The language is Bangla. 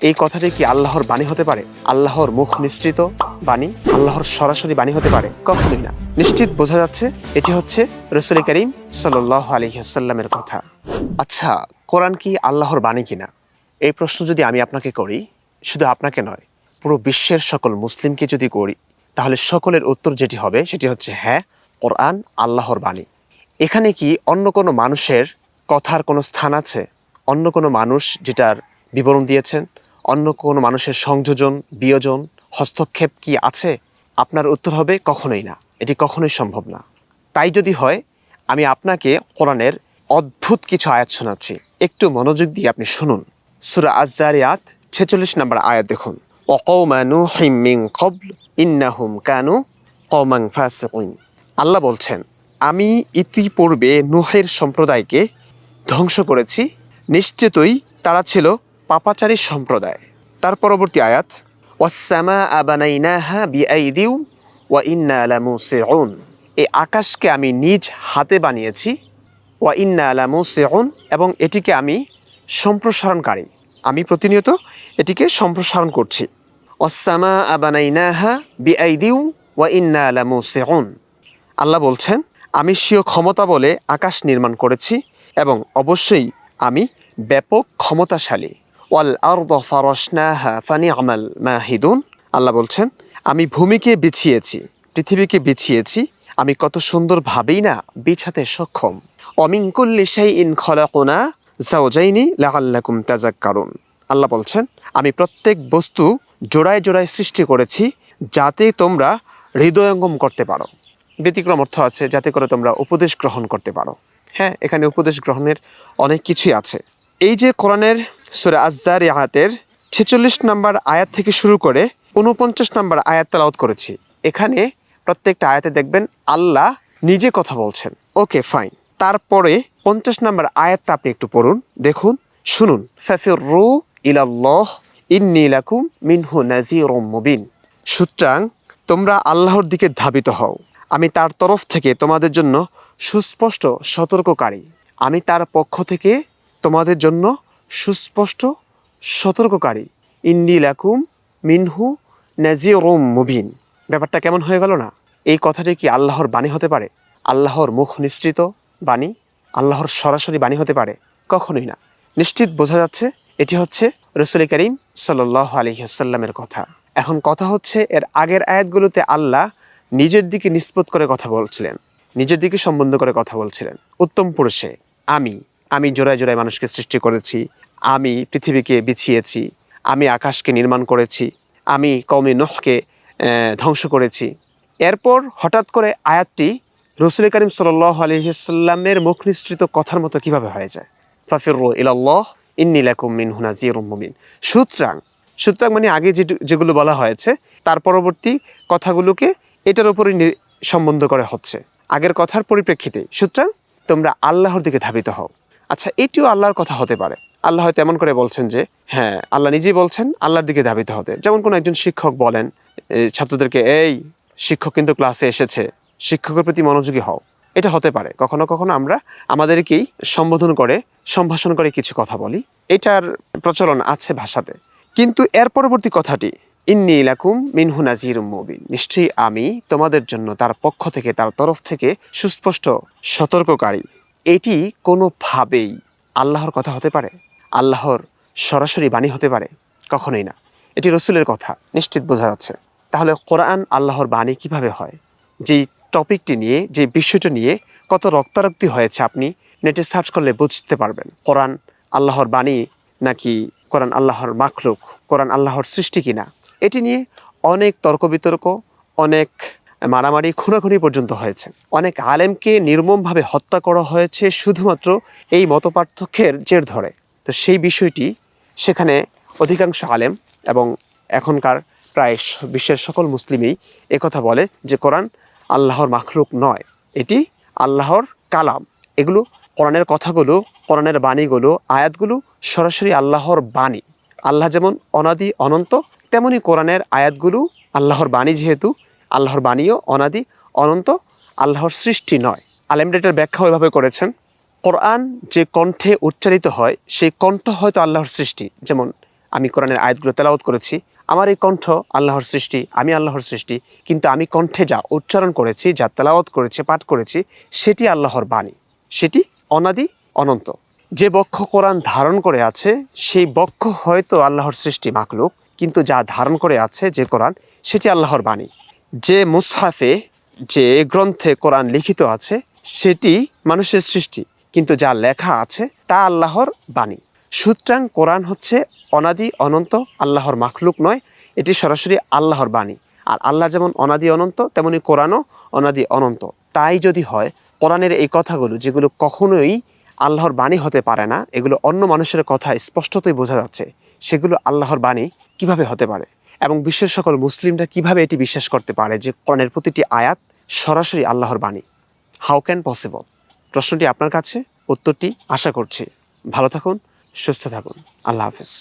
এই কথাটি কি আল্লাহর বাণী হতে পারে? আল্লাহর মুখ নিঃসৃত বাণী, আল্লাহর সরাসরি বাণী হতে পারে? কখনোই না। নিশ্চিত বোঝা যাচ্ছে এটি হচ্ছে রাসূল করিম সাল্লাল্লাহু আলাইহি ওয়াসাল্লামের কথা। আচ্ছা, কোরআন কি আল্লাহর বাণী কিনা? এই প্রশ্ন যদি আমি আপনাকে করি, শুধু আপনাকে নয়, পুরো বিশ্বের সকল মুসলিমকে যদি করি, তাহলে সকলের উত্তর যেটি হবে সেটি হচ্ছে হ্যাঁ, কোরআন আল্লাহর বাণী। এখানে কি অন্য কোনো মানুষের কথার কোনো স্থান আছে? অন্য কোনো মানুষ যেটার বিবরণ দিয়েছেন, অন্য কোনো মানুষের সংযোজন, বিয়োজন, হস্তক্ষেপ কি আছে? আপনার উত্তর হবে কখনোই না, এটি কখনোই সম্ভব না। তাই যদি হয়, আমি আপনাকে কোরআনের অদ্ভুত কিছু আয়াত শোনাচ্ছি, একটু মনোযোগ দিয়ে আপনি শুনুন। সূরা আয-যারিয়াত ৪৬ নম্বর আয়াত দেখুন। ওয়াকাউমা নূহিম মিন ক্বাবল ইন্নাহুম কানু কওমান ফাসিকিন। আল্লাহ বলছেন, আমি ইতিপূর্বে নূহের সম্প্রদায়কে ধ্বংস করেছি, নিশ্চিতই তারা ছিল পাপাচারী সম্প্রদায়। তার পরবর্তী আয়াত, ওয়াস-সামাআ বানাইনাহা বিআইদিন ওয়া ইন্না লামুসিউন। এই আকাশকে আমি নিজ হাতে বানিয়েছি, ওয়া ইন্না লামুসিউন, এবং এটিকে আমি সম্প্রসারণকারী। আমি প্রতিনিয়ত এটিকে সম্প্রসারণ করছি। ওয়াস-সামাআ বানাইনাহা বিআইদিন ওয়া ইন্না লামুসিউন। আল্লাহ বলছেন, আমি স্বীয় ক্ষমতা বলে আকাশ নির্মাণ করেছি এবং অবশ্যই আমি ব্যাপক ক্ষমতাশালী। ওয়াল আরদা ফারাশনাহা ফানি'মাল মাহিদুন। আল্লাহ বলছেন, আমি ভূমিকে বিছিয়েছি, পৃথিবীকে বিছিয়েছি, আমি কত সুন্দরভাবেই না বিছাতে সক্ষম। ওয়া মিন কুল্লি শাইইন খলাকনা যাওজাইনি লাআল্লাকুম তাযাক্কারুন। আল্লাহ বলছেন, আমি প্রত্যেক বস্তু জোড়ায় জোড়ায় সৃষ্টি করেছি যাতে তোমরা হৃদয়ঙ্গম করতে পারো। ব্যতিক্রম অর্থ আছে, যাতে করে তোমরা উপদেশ গ্রহণ করতে পারো। হ্যাঁ, এখানে উপদেশ গ্রহণের অনেক কিছুই আছে। এই যে কোরআনের সূরা আয-যারিয়াতের ৪৬ নম্বর আয়াত থেকে শুরু করে ৪৯ নম্বর আয়াত তেলাওয়াত করেছি, এখানে প্রত্যেকটা আয়াতে দেখবেন আল্লাহ নিজে কথা বলছেন। ওকে, ফাইন। তারপরে ৫০ নম্বর আয়াতটা আপনি একটু পড়ুন, দেখুন, শুনুন। ফাফিররু ইলাল্লাহ ইন্নী লাকুম মিনহু নাযীরুম মুবিন। সুতরাং তোমরা আল্লাহর দিকে ধাবিত হও, আমি তার তরফ থেকে তোমাদের জন্য সুস্পষ্ট সতর্ককারী। আমি তার পক্ষ থেকে তোমাদের জন্য সুস্পষ্ট সতর্ককারী। ইন্নী লাকুম মিনহু নাযীরুম মুবিন। ব্যাপারটা কেমন হয়ে গেল না? এই কথাটি কি আল্লাহর বাণী হতে পারে? আল্লাহর মুখ নিঃসৃত বাণী, আল্লাহর সরাসরি বাণী হতে পারে? কখনোই না। নিশ্চিত বোঝা যাচ্ছে এটি হচ্ছে রাসূল করিম সাল্লাল্লাহু আলাইহি ওয়াসাল্লামের কথা। এখন কথা হচ্ছে, এর আগের আয়াতগুলোতে আল্লাহ নিজের দিকে নিসবত করে কথা বলছিলেন, নিজের দিকে সম্বন্ধ করে কথা বলছিলেন। উত্তম পুরুষে আমি জোড়ায় জোড়ায় মানুষকে সৃষ্টি করেছি, আমি পৃথিবীকে বিছিয়েছি, আমি আকাশকে নির্মাণ করেছি, আমি কওমে নূহকে ধ্বংস করেছি। এরপর হঠাৎ করে আয়াতটি রাসূল করিম সাল্লাল্লাহু আলাইহি ওয়াসাল্লামের মুখ নিঃসৃত কথার মতো কিভাবে হয়ে যায়? ফাফিররু ইলাল্লাহ ইন্নী লাকুম মিনহু নাযীরুম মুবিন। সুতরাং মানে আগে যেগুলো বলা হয়েছে তার পরবর্তী কথাগুলোকে এটার উপরে সম্বন্ধ করে হচ্ছে, আগের কথার পরিপ্রেক্ষিতে। সুতরাং তোমরা আল্লাহর দিকে ধাবিত হও। আচ্ছা, এটিও আল্লাহর কথা হতে পারে। আল্লাহ হয়তো এমন করে বলছেন যে, হ্যাঁ, আল্লাহ নিজেই বলছেন আল্লাহর দিকে ধাবিত হতে। যেমন কোনো একজন শিক্ষক বলেন ছাত্রদেরকে, এই শিক্ষক কিন্তু ক্লাসে এসেছে, শিক্ষকের প্রতি মনোযোগী হও। এটা হতে পারে। কখনো কখনো আমরা আমাদেরকেই সম্বোধন করে, সম্ভাষণ করে কিছু কথা বলি, এটার প্রচলন আছে ভাষাতে। কিন্তু এর পরবর্তী কথাটি, ইন্নী লাকুম মিনহু নাযীরুম মুবিন, নিশ্চয়ই আমি তোমাদের জন্য তার পক্ষ থেকে, তার তরফ থেকে সুস্পষ্ট সতর্ককারী। এটি কোনোভাবেই আল্লাহর কথা হতে পারে? আল্লাহর সরাসরি বাণী হতে পারে? কখনোই না। এটি রাসূলের কথা, নিশ্চিত বোঝা যাচ্ছে। তাহলে কোরআন আল্লাহর বাণী কিভাবে হয়? যেই টপিকটি নিয়ে, যে বিষয়টা নিয়ে কত রক্তারক্তি হয়েছে, আপনি নেটে সার্চ করলে বুঝতে পারবেন। কোরআন আল্লাহর বাণী নাকি কোরআন আল্লাহর মাখলুক, কোরআন আল্লাহর সৃষ্টি কিনা, এটি নিয়ে অনেক তর্ক বিতর্ক, অনেক মারামারি, খুনাখুনি পর্যন্ত হয়েছে। অনেক আলেমকে নির্মমভাবে হত্যা করা হয়েছে শুধুমাত্র এই মতপার্থক্যের জের ধরে। তো সেই বিষয়টি, সেখানে অধিকাংশ আলেম এবং এখনকার প্রায় বিশ্বের সকল মুসলিমই একথা বলে যে কোরআন আল্লাহর মাখলুক নয়, এটি আল্লাহর কালাম। এগুলো কোরআনের কথাগুলো, কোরআনের বাণীগুলো, আয়াতগুলো সরাসরি আল্লাহর বাণী। আল্লাহ যেমন অনাদি অনন্ত, তেমনি কোরআনের আয়াতগুলো আল্লাহর বাণী। যেহেতু আল্লাহর বাণীও অনাদি অনন্ত, আল্লাহর সৃষ্টি নয়। আলেমরা এটার ব্যাখ্যা ওইভাবে করেছেন, কোরআন যে কণ্ঠে উচ্চারিত হয় সেই কণ্ঠ হয়তো আল্লাহর সৃষ্টি। যেমন আমি কোরআনের আয়াতগুলো তেলাওয়াত করেছি, আমার এই কণ্ঠ আল্লাহর সৃষ্টি, আমি আল্লাহর সৃষ্টি, কিন্তু আমি কণ্ঠে যা উচ্চারণ করেছি, যা তেলাওয়াত করেছি, পাঠ করেছি, সেটি আল্লাহর বাণী, সেটি অনাদি অনন্ত। যে বক্ষ কোরআন ধারণ করে আছে সেই বক্ষ হয়তো আল্লাহর সৃষ্টি মাখলুক, কিন্তু যা ধারণ করে আছে যে কোরআন, সেটি আল্লাহর বাণী। যে মুসহাফে, যে গ্রন্থে কোরআন লিখিত আছে সেটি মানুষের সৃষ্টি, কিন্তু যা লেখা আছে তা আল্লাহর বাণী। সুতরাং কোরআন হচ্ছে অনাদি অনন্ত, আল্লাহর মাখলুক নয়, এটি সরাসরি আল্লাহর বাণী। আর আল্লাহ যেমন অনাদি অনন্ত, তেমনি কোরআনও অনাদি অনন্ত। তাই যদি হয় কোরআনের এই কথাগুলো, যেগুলো কখনোই আল্লাহর বাণী হতে পারে না, এগুলো অন্য মানুষের কথা স্পষ্টতই বোঝা যাচ্ছে, সেগুলো আল্লাহর বাণী কিভাবে হতে পারে? এবং বিশ্বের সকল মুসলিমরা কিভাবে এটি বিশ্বাস করতে পারে যে কোরআনের প্রতিটি আয়াত সরাসরি আল্লাহর বাণী? How can possible? প্রশ্নটি আপনার কাছে, উত্তরটি আশা করছি। ভালো থাকুন, সুস্থ থাকুন। আল্লাহ হাফেজ।